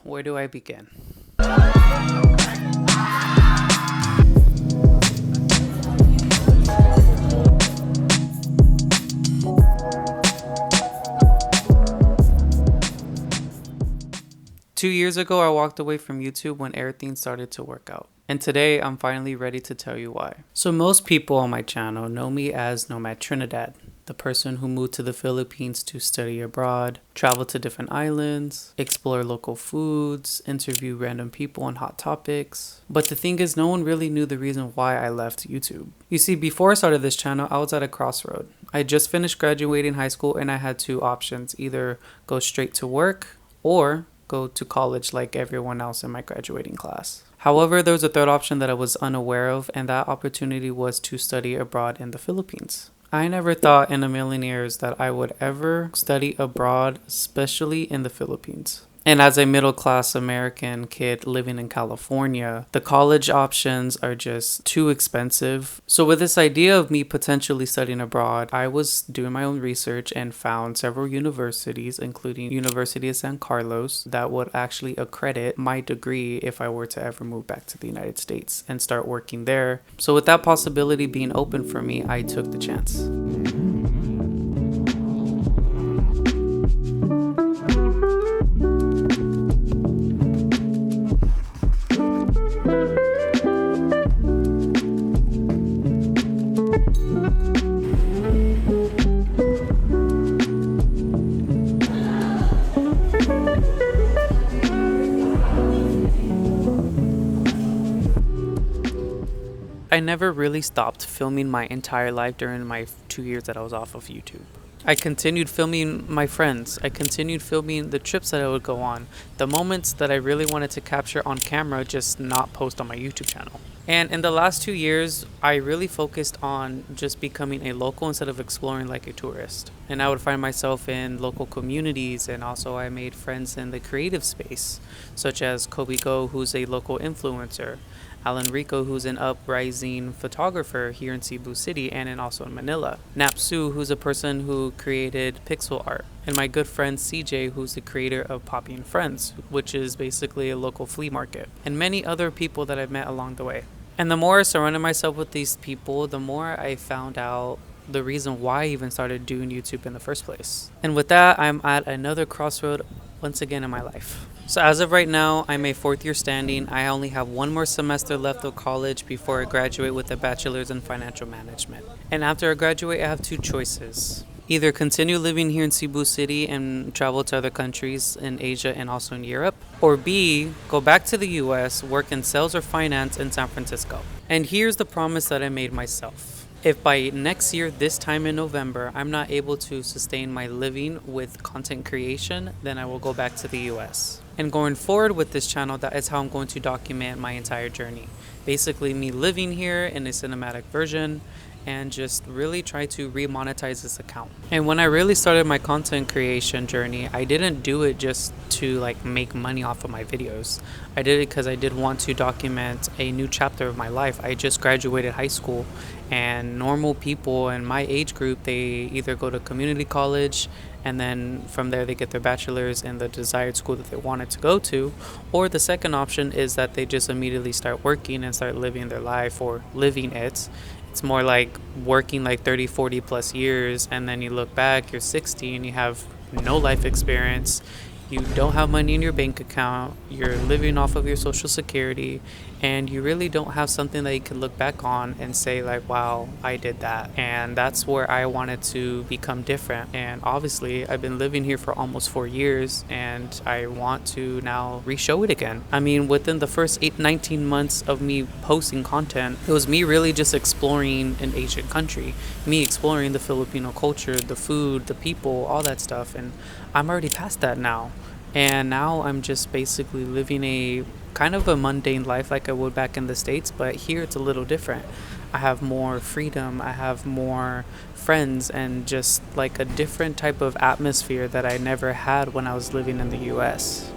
where do I begin? 2 years ago, I walked away from YouTube when everything started to work out. And today, I'm finally ready to tell you why. So most people on my channel know me as Nomad Trinidad, the person who moved to the Philippines to study abroad, travel to different islands, explore local foods, interview random people on hot topics. But the thing is, no one really knew the reason why I left YouTube. You see, before I started this channel, I was at a crossroad. I just finished graduating high school and I had two options: either go straight to work or go to college like everyone else in my graduating class. However, there was a third option that I was unaware of, and that opportunity was to study abroad in the Philippines. I never thought in a million years that I would ever study abroad, especially in the Philippines. And as a middle-class American kid living in California, the college options are just too expensive. So with this idea of me potentially studying abroad, I was doing my own research and found several universities, including University of San Carlos, that would actually accredit my degree if I were to ever move back to the United States and start working there. So with that possibility being open for me, I took the chance. I never really stopped filming my entire life during my 2 years that I was off of YouTube. I continued filming my friends. I continued filming the trips that I would go on, the moments that I really wanted to capture on camera, just not post on my YouTube channel. And in the last 2 years, I really focused on just becoming a local instead of exploring like a tourist. And I would find myself in local communities, and also I made friends in the creative space, such as Kobe Go, who's a local influencer, Alan Rico, who's an uprising photographer here in Cebu City and also in Manila, Napsu, who's a person who created pixel art, and my good friend CJ, who's the creator of Poppy and Friends, which is basically a local flea market, and many other people that I've met along the way. And the more I surrounded myself with these people, the more I found out the reason why I even started doing YouTube in the first place. And with that, I'm at another crossroad once again in my life. So as of right now, I'm a 4th year standing. I only have one more semester left of college before I graduate with a bachelor's in financial management. And after I graduate, I have two choices. Either continue living here in Cebu City and travel to other countries in Asia and also in Europe, or B, go back to the US, work in sales or finance in San Francisco. And here's the promise that I made myself. If by next year, this time in November, I'm not able to sustain my living with content creation, then I will go back to the US. And going forward with this channel, that is how I'm going to document my entire journey. Basically, me living here in a cinematic version, and just really try to remonetize this account. And when I really started my content creation journey, I didn't do it just to like make money off of my videos. I did it because I did want to document a new chapter of my life. I just graduated high school, and normal people in my age group, they either go to community college and then from there they get their bachelor's in the desired school that they wanted to go to, or the second option is that they just immediately start working and start living their life, or living it. It's more like working like 30, 40 plus years, and then you look back, you're 60 and you have no life experience. You don't have money in your bank account, you're living off of your social security, and you really don't have something that you can look back on and say like, wow, I did that. And that's where I wanted to become different. And obviously I've been living here for almost 4 years, and I want to now re-show it again. I mean, within the first 19 months of me posting content, it was me really just exploring an Asian country, me exploring the Filipino culture, the food, the people, all that stuff. And I'm already past that now. And now I'm just basically living a kind of a mundane life like I would back in the States, but here it's a little different. I have more freedom, I have more friends, and just like a different type of atmosphere that I never had when I was living in the US.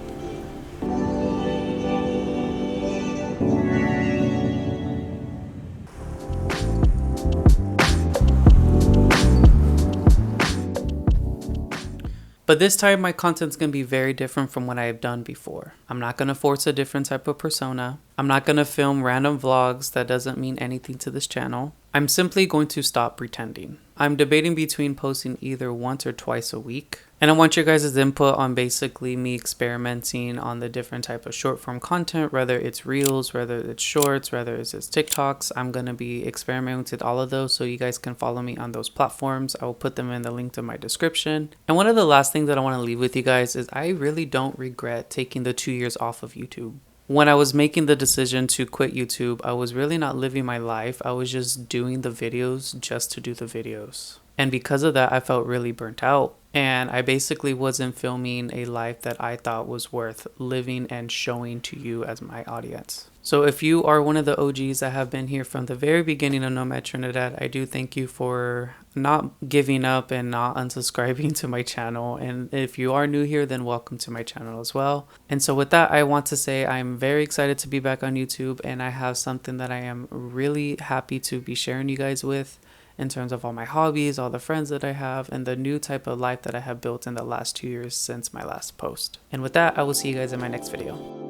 But this time my content's gonna be very different from what I've done before. I'm not gonna force a different type of persona. I'm not gonna film random vlogs that doesn't mean anything to this channel. I'm simply going to stop pretending. I'm debating between posting either once or twice a week. And I want your guys' input on basically me experimenting on the different type of short form content, whether it's reels, whether it's shorts, whether it's TikToks. I'm going to be experimenting with all of those, so you guys can follow me on those platforms. I will put them in the link to my description. And one of the last things that I want to leave with you guys is I really don't regret taking the 2 years off of YouTube. When I was making the decision to quit YouTube, I was really not living my life. I was just doing the videos just to do the videos. And because of that, I felt really burnt out. And I basically wasn't filming a life that I thought was worth living and showing to you as my audience. So if you are one of the OGs that have been here from the very beginning of Nomad Trinidad, I do thank you for not giving up and not unsubscribing to my channel. And if you are new here, then welcome to my channel as well. And so with that, I want to say I'm very excited to be back on YouTube, and I have something that I am really happy to be sharing you guys with in terms of all my hobbies, all the friends that I have, and the new type of life that I have built in the last 2 years since my last post. And with that, I will see you guys in my next video.